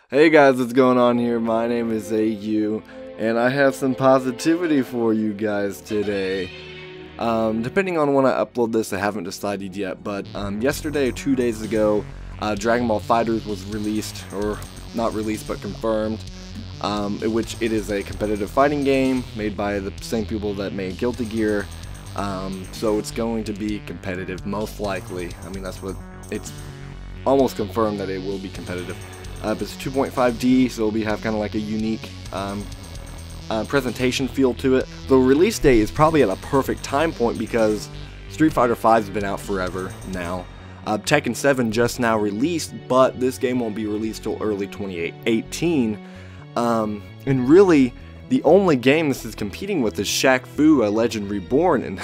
Hey guys, what's going on here? My name is AU, and I have some positivity for you guys today. Depending on when I upload this, I haven't decided yet, but yesterday or 2 days ago, Dragon Ball Fighterz was released, or not released, but confirmed, in which it is a competitive fighting game made by the same people that made Guilty Gear, so it's going to be competitive, most likely. I mean, that's what it's almost confirmed, that it will be competitive. It's 2.5D, so it'll have kind of like a unique presentation feel to it. The release date is probably at a perfect time point because Street Fighter V has been out forever now. Tekken 7 just now released, but this game won't be released till early 2018. And really, the only game this is competing with is Shaq Fu, A Legend Reborn. And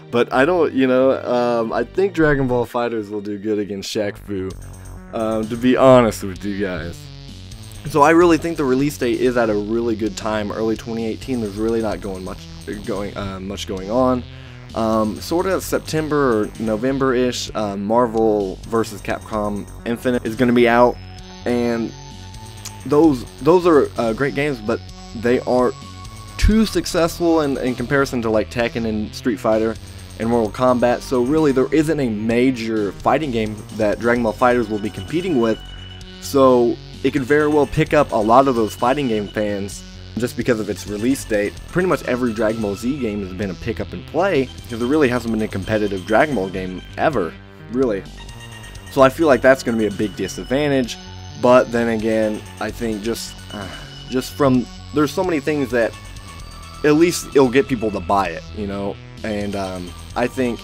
but I don't, I think Dragon Ball Fighterz will do good against Shaq Fu. To be honest with you guys. So I really think the release date is at a really good time, early 2018. There's really not much going on. Sort of September or November-ish, Marvel vs. Capcom Infinite is going to be out, and those are great games, but they aren't too successful in comparison to like Tekken and Street Fighter and Mortal Kombat, so really there isn't a major fighting game that Dragon Ball Fighterz will be competing with, so it could very well pick up a lot of those fighting game fans just because of its release date. Pretty much every Dragon Ball Z game has been a pick up and play, because there really hasn't been a competitive Dragon Ball game ever, really. So I feel like that's going to be a big disadvantage, but then again, I think just from, there's so many things that at least it'll get people to buy it, and I think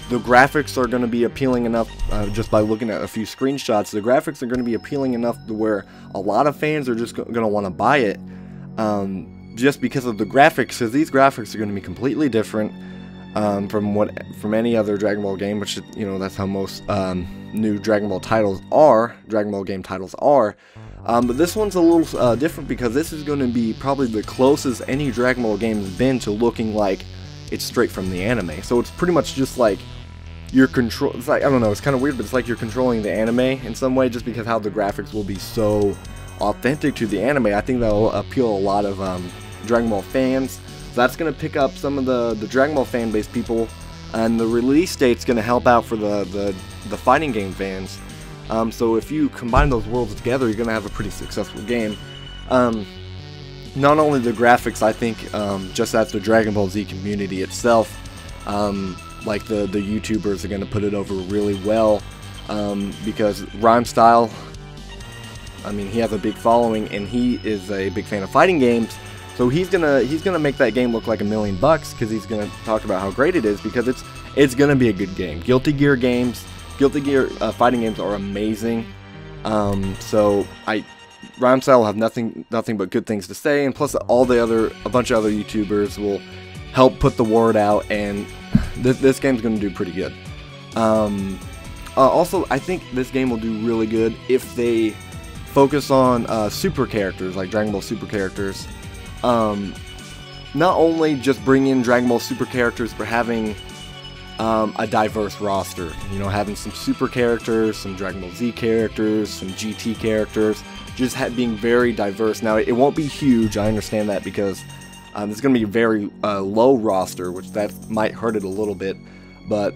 the graphics are going to be appealing enough, just by looking at a few screenshots. The graphics are going to be appealing enough to where a lot of fans are just going to want to buy it, just because of the graphics, because these graphics are going to be completely different from any other Dragon Ball game, which, that's how most new Dragon Ball game titles are. But this one's a little different because this is going to be probably the closest any Dragon Ball game has been to looking like it's straight from the anime. So it's pretty much just like it's like, I don't know, it's kind of weird, but it's like you're controlling the anime in some way, just because how the graphics will be so authentic to the anime. I think that'll appeal a lot of Dragon Ball fans. So that's going to pick up some of the Dragon Ball fan base people, and the release date's going to help out for the fighting game fans. So if you combine those worlds together, you're going to have a pretty successful game. Not only the graphics, I think, just as the Dragon Ball Z community itself, like the YouTubers are going to put it over really well, because Rhyme Style, I mean, he has a big following, and he is a big fan of fighting games, so he's gonna make that game look like $1 million, because he's gonna talk about how great it is, because it's gonna be a good game. Guilty Gear fighting games are amazing, so Rhyme Style will have nothing but good things to say, and plus a bunch of other YouTubers will help put the word out, and this game's going to do pretty good. Also, I think this game will do really good if they focus on super characters, like Dragon Ball super characters. Not only just bring in Dragon Ball super characters, but having a diverse roster. Having some super characters, some Dragon Ball Z characters, some GT characters, just being very diverse. Now, it won't be huge, I understand that, because it's going to be a very low roster, which that might hurt it a little bit. But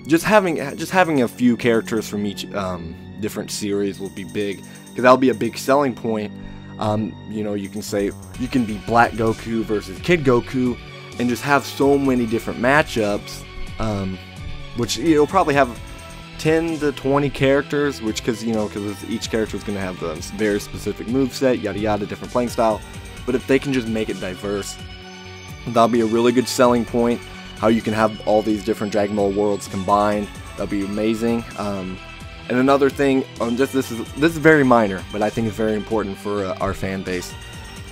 just having a few characters from each different series will be big, because that'll be a big selling point. You can say you can be Black Goku versus Kid Goku, and just have so many different matchups, which you'll probably have 10 to 20 characters, because each character is going to have a very specific moveset, yada yada, different playing style. But if they can just make it diverse, that'll be a really good selling point. How you can have all these different Dragon Ball worlds combined, that'll be amazing. And another thing, this is very minor, but I think it's very important for our fan base.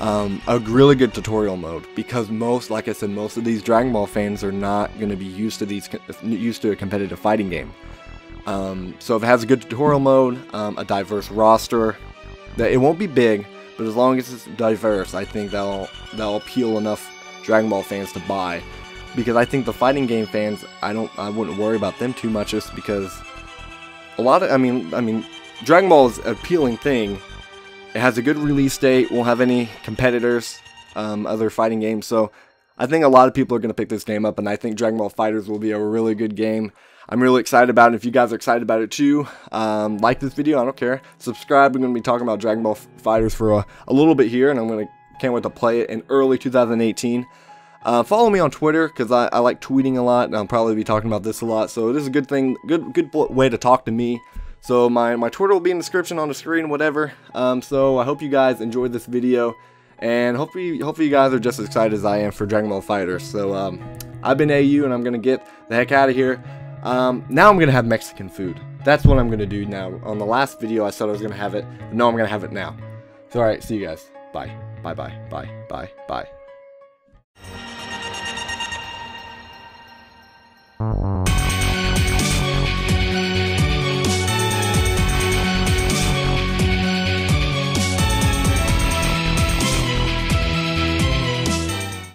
A really good tutorial mode, because like I said, most of these Dragon Ball fans are not going to be used to a competitive fighting game. So if it has a good tutorial mode, a diverse roster, that it won't be big, but as long as it's diverse, I think that'll appeal enough Dragon Ball fans to buy. Because I think the fighting game fans, I wouldn't worry about them too much, just because I mean, Dragon Ball is an appealing thing, It has a good release date, won't have any competitors, other fighting games, so I think a lot of people are going to pick this game up, and I think Dragon Ball Fighterz will be a really good game. I'm really excited about it. If you guys are excited about it too, like this video, I don't care. Subscribe. We're going to be talking about Dragon Ball Fighterz for a little bit here, and can't wait to play it in early 2018. Follow me on Twitter, because I like tweeting a lot, and I'll probably be talking about this a lot, so it is a good thing, good way to talk to me. So my Twitter will be in the description on the screen, whatever. So I hope you guys enjoyed this video, and hopefully you guys are just as excited as I am for Dragon Ball FighterZ. So I've been AU, and I'm gonna get the heck out of here. Now I'm gonna have Mexican food. That's what I'm gonna do now. On the last video I said I was gonna have it, but no, I'm gonna have it now. So alright, see you guys. Bye. Bye bye. Bye. Bye. Bye.